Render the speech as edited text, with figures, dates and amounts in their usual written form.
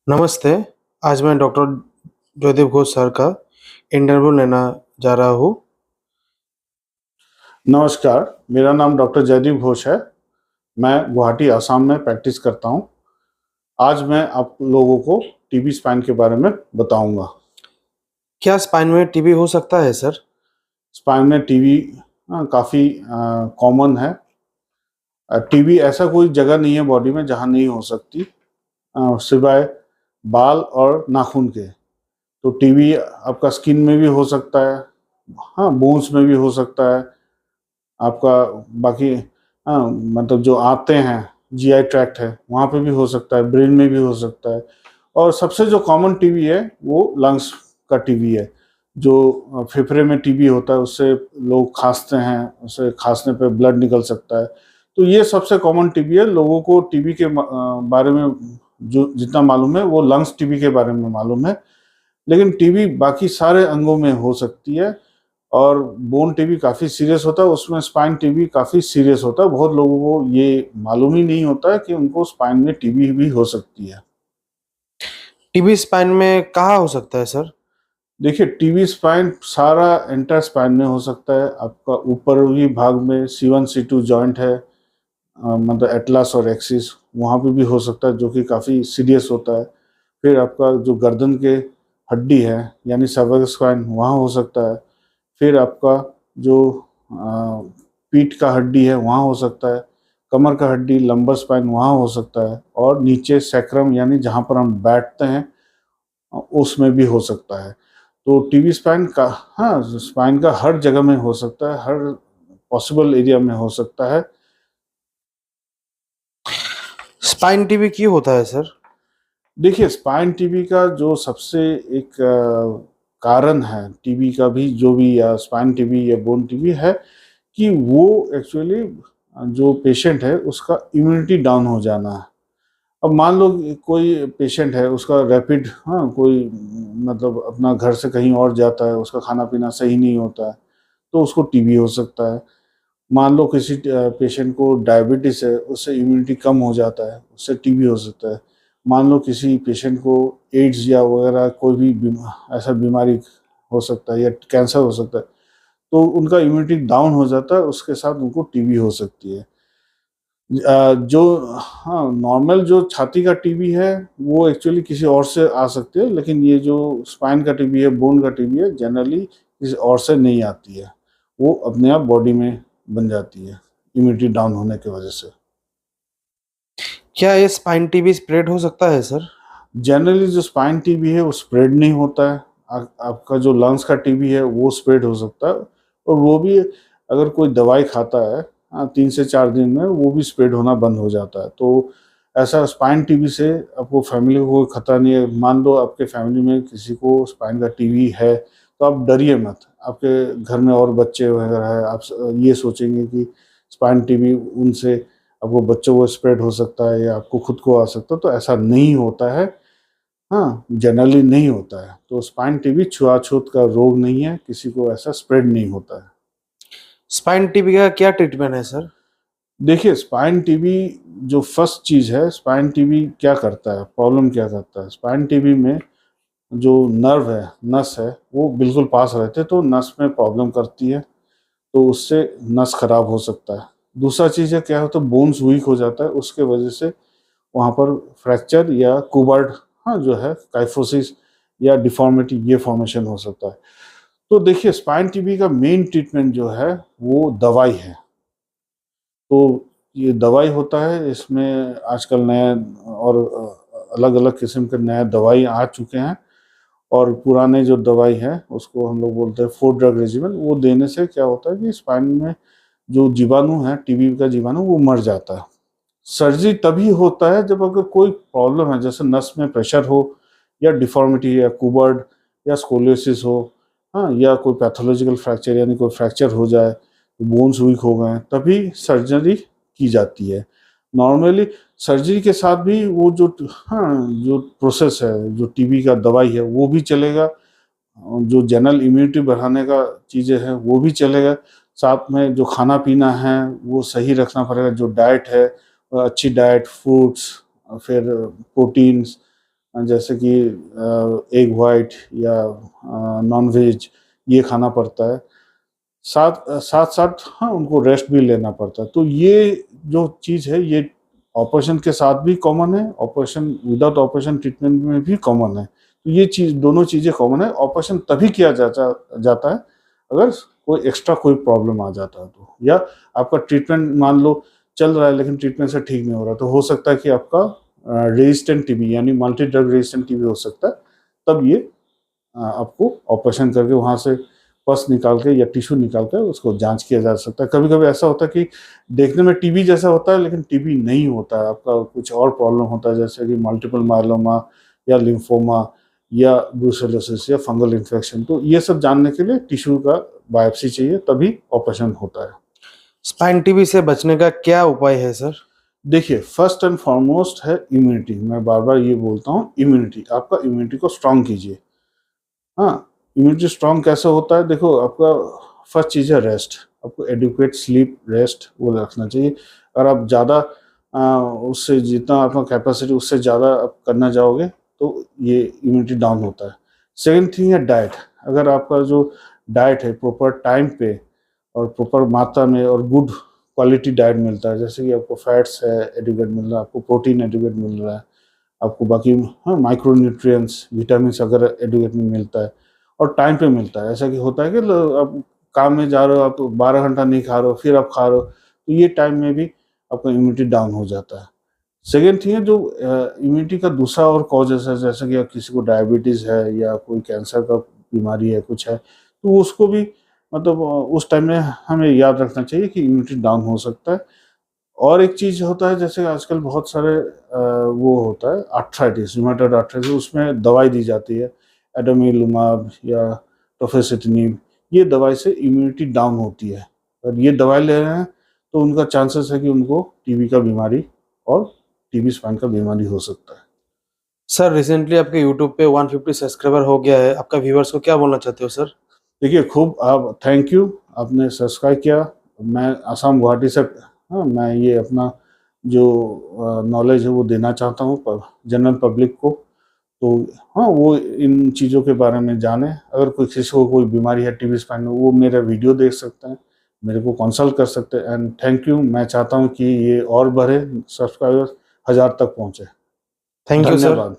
नमस्ते। आज मैं डॉक्टर जयदेव घोष सर का इंटरव्यू लेना जा रहा हूँ। नमस्कार, मेरा नाम डॉक्टर जयदीप घोष है। मैं गुवाहाटी, असम में प्रैक्टिस करता हूँ। आज मैं आप लोगों को टीबी स्पाइन के बारे में बताऊंगा। क्या स्पाइन में टीबी हो सकता है सर? स्पाइन में टीबी काफ़ी कॉमन है। टीबी ऐसा कोई जगह नहीं है बॉडी में जहाँ नहीं हो सकती, सिवाय बाल और नाखून के। तो टीबी आपका स्किन में भी हो सकता है, हाँ, बोन्स में भी हो सकता है आपका। बाकी मतलब जो आते हैं, जीआई ट्रैक्ट है, वहाँ पे भी हो सकता है, ब्रेन में भी हो सकता है। और सबसे जो कॉमन टीबी है वो लंग्स का टीबी है। जो फेफड़े में टीबी होता है उससे लोग खांसते हैं, उससे खांसने पे ब्लड निकल सकता है। तो ये सबसे कॉमन टीबी है। लोगों को टीबी के बारे में जो जितना मालूम है वो लंग्स टीबी के बारे में मालूम है, लेकिन टीबी बाकी सारे अंगों में हो सकती है। और बोन टीबी काफ़ी सीरियस होता है, उसमें स्पाइन टीबी काफ़ी सीरियस होता है। बहुत लोगों को ये मालूम ही नहीं होता है कि उनको स्पाइन में टीबी भी हो सकती है। टीबी स्पाइन में कहाँ हो सकता है सर? देखिए, टीबी स्पाइन सारा एंटर स्पाइन में हो सकता है। आपका ऊपरी भाग में C1 C2 जॉइंट है, मतलब एटलस और एक्सिस, वहाँ पे भी हो सकता है, जो कि काफ़ी सीरियस होता है। फिर आपका जो गर्दन के हड्डी है यानी सर्वाइकल स्पाइन, वहाँ हो सकता है। फिर आपका जो पीठ का हड्डी है वहाँ हो सकता है। कमर का हड्डी लंबर स्पाइन वहाँ हो सकता है। और नीचे सैक्रम यानी जहाँ पर हम बैठते हैं उसमें भी हो सकता है। तो टीबी स्पाइन का, हाँ, स्पाइन का हर जगह में हो सकता है, हर पॉसिबल एरिया में हो सकता है। स्पाइन टीबी क्यों होता है सर? देखिए, स्पाइन टीबी का जो सबसे एक कारण है टीबी का भी, जो भी, या स्पाइन टीबी या बोन टीबी है, कि वो एक्चुअली जो पेशेंट है उसका इम्यूनिटी डाउन हो जाना है। अब मान लो कि कोई पेशेंट है, उसका रैपिड, हाँ, कोई मतलब अपना घर से कहीं और जाता है, उसका खाना पीना सही नहीं होता है, तो उसको टीबी हो सकता है। मान लो किसी पेशेंट को डायबिटीज़ है, उससे इम्यूनिटी कम हो जाता है, उससे टीबी हो सकता है। मान लो किसी पेशेंट को एड्स या वगैरह कोई भी ऐसा बीमारी हो सकता है, या कैंसर हो सकता है, तो उनका इम्यूनिटी डाउन हो जाता है, उसके साथ उनको टीबी हो सकती है। जो, हाँ, नॉर्मल जो छाती का टीबी है वो एक्चुअली किसी और से आ सकती है, लेकिन ये जो स्पाइन का टीबी है, बोन का टीबी है, जनरली किसी और से नहीं आती है। वो अपने आप बॉडी में बन जाती है इम्यूनिटी डाउन होने की वजह से। क्या ये स्पाइन टीबी स्प्रेड हो सकता है सर? जनरली जो स्पाइन टीबी है वो स्प्रेड नहीं होता है। आपका जो लंग्स का टीबी है वो स्प्रेड हो सकता है, और वो भी अगर कोई दवाई खाता है, हाँ, 3 से 4 दिन में वो भी स्प्रेड होना बंद हो जाता है। तो ऐसा स्पाइन टीबी से आपको फैमिली को कोई खतरा नहीं है। मान लो आपके फैमिली में किसी को स्पाइन का टीबी है, तो आप डरिए मत। आपके घर में और बच्चे वगैरह है, आप ये सोचेंगे कि स्पाइन टीबी उनसे आपको बच्चों को स्प्रेड हो सकता है या आपको खुद को आ सकता है, तो ऐसा नहीं होता है। हाँ, जनरली नहीं होता है। तो स्पाइन टीबी छुआछूत का रोग नहीं है, किसी को ऐसा स्प्रेड नहीं होता है। स्पाइन टीबी का क्या ट्रीटमेंट है सर? देखिए, स्पाइन टीबी जो फर्स्ट चीज़ है, स्पाइन टीबी क्या करता है, प्रॉब्लम क्या करता है? स्पाइन टीबी में जो नर्व है, नस है, वो बिल्कुल पास रहते हैं, तो नस में प्रॉब्लम करती है, तो उससे नस खराब हो सकता है। दूसरा चीज़ है, क्या होता है, बोन्स वीक हो जाता है, उसके वजह से वहाँ पर फ्रैक्चर या कुबर्ड, हाँ, जो है काइफोसिस या डिफॉर्मिटी, ये फॉर्मेशन हो सकता है। तो देखिए, स्पाइन टीबी का मेन ट्रीटमेंट जो है वो दवाई है। तो ये दवाई होता है, इसमें आजकल नए और अलग-अलग किस्म के नए दवाई आ चुके हैं। और पुराने जो दवाई है उसको हम लोग बोलते हैं 4 ड्रग रेजिमेन। वो देने से क्या होता है कि स्पाइन में जो जीवाणु है, टीबी का जीवाणु, वो मर जाता है। सर्जरी तभी होता है जब अगर कोई प्रॉब्लम है, जैसे नस में प्रेशर हो, या डिफॉर्मिटी, या कुबर्ड, या स्कोलियोसिस हो, हाँ, या कोई पैथोलॉजिकल फ्रैक्चर यानी कोई फ्रैक्चर हो जाए, बोन्स वीक हो गए, तभी सर्जरी की जाती है। नॉर्मली सर्जरी के साथ भी वो जो, हाँ, जो प्रोसेस है, जो टीबी का दवाई है वो भी चलेगा, जो जनरल इम्यूनिटी बढ़ाने का चीज़ें हैं वो भी चलेगा। साथ में जो खाना पीना है वो सही रखना पड़ेगा, जो डाइट है, अच्छी डाइट, फ्रूट्स, फिर प्रोटीन्स, जैसे कि एग वाइट या नॉन वेज ये खाना पड़ता है। साथ साथ हाँ उनको रेस्ट भी लेना पड़ता है। तो ये जो चीज़ है ये ऑपरेशन के साथ भी कॉमन है, ऑपरेशन विदाउट ऑपरेशन ट्रीटमेंट में भी कॉमन है। तो ये चीज़ दोनों चीज़ें कॉमन है। ऑपरेशन तभी किया जाता है अगर कोई एक्स्ट्रा कोई प्रॉब्लम आ जाता है तो, या आपका ट्रीटमेंट मान लो चल रहा है लेकिन ट्रीटमेंट से ठीक नहीं हो रहा, तो हो सकता है कि आपका रेजिस्टेंट टीबी यानी मल्टी ड्रग रेजिस्टेंट टीबी हो सकता है। तब ये आपको ऑपरेशन करके वहाँ से पस निकाल के या टिश्यू निकाल कर उसको जांच किया जा सकता है। कभी कभी ऐसा होता है कि देखने में टीबी जैसा होता है लेकिन टीबी नहीं होता है, आपका कुछ और प्रॉब्लम होता है, जैसे कि मल्टीपल मायलोमा या लिम्फोमा या ब्रूसेलोसिस या फंगल इन्फेक्शन। तो ये सब जानने के लिए टिश्यू का बायोप्सी चाहिए, तभी ऑपरेशन होता है। स्पाइन टीबी से बचने का क्या उपाय है सर? देखिए, फर्स्ट एंड फॉरमोस्ट है इम्यूनिटी। मैं बार बार ये बोलता हूँ, इम्यूनिटी, आपका इम्यूनिटी को स्ट्रांग कीजिए। हाँ, इम्यूनिटी स्ट्रांग कैसे होता है? देखो, आपका फर्स्ट चीज़ है रेस्ट। आपको एडिक्वेट स्लीप, रेस्ट वो रखना चाहिए। अगर आप ज़्यादा उससे जितना आपका कैपेसिटी उससे ज़्यादा आप करना जाओगे तो ये इम्यूनिटी डाउन होता है। सेकंड थिंग है डाइट। अगर आपका जो डाइट है प्रॉपर टाइम पे और प्रॉपर मात्रा में और गुड क्वालिटी डाइट मिलता है, जैसे कि आपको फैट्स है एडिक्वेट मिल रहा है, आपको प्रोटीन एडिक्वेट मिल रहा है, आपको बाकी हाँ माइक्रो न्यूट्रिएंट्स विटामिन्स अगर एडिक्वेट में मिलता है और टाइम पे मिलता है। ऐसा कि होता है कि आप काम में जा रहे हो, आप 12 घंटा नहीं खा रहे हो, फिर आप खा रहे हो, तो ये टाइम में भी आपका इम्यूनिटी डाउन हो जाता है। सेकेंड थिंग है जो इम्यूनिटी का दूसरा और कॉजेस है, जैसे कि किसी को डायबिटीज़ है या कोई कैंसर का बीमारी है, कुछ है, तो उसको भी मतलब उस टाइम में हमें याद रखना चाहिए कि इम्यूनिटी डाउन हो सकता है। और एक चीज़ होता है, जैसे आजकल बहुत सारे वो होता है आर्थराइटिस, रूमेटॉइड आर्थराइटिस, उसमें दवाई दी जाती है एडामिलुमाब या टोफेसिटिनिब। ये दवाई से इम्यूनिटी डाउन होती है, और ये दवाई ले रहे हैं तो उनका चांसेस है कि उनको टीबी का बीमारी और टीबी स्पाइन का बीमारी हो सकता है। सर रिसेंटली आपके यूट्यूब पे 150 सब्सक्राइबर हो गया है, आपका व्यूअर्स को क्या बोलना चाहते हो सर? देखिए, खूब आप थैंक यू, आपने सब्सक्राइब किया। मैं आसाम गुवाहाटी से हाँ, मैं ये अपना जो नॉलेज है वो देना चाहता हूँ जनरल पब्लिक को। तो हाँ, वो इन चीज़ों के बारे में जाने। अगर कोई किसी को कोई बीमारी है टीबी स्पाइन में, वो मेरा वीडियो देख सकते हैं, मेरे को कंसल्ट कर सकते हैं। And thank you. मैं चाहता हूँ कि ये और बढ़े, सब्सक्राइबर 1000 तक पहुँचे। Thank you sir. धन्यवाद।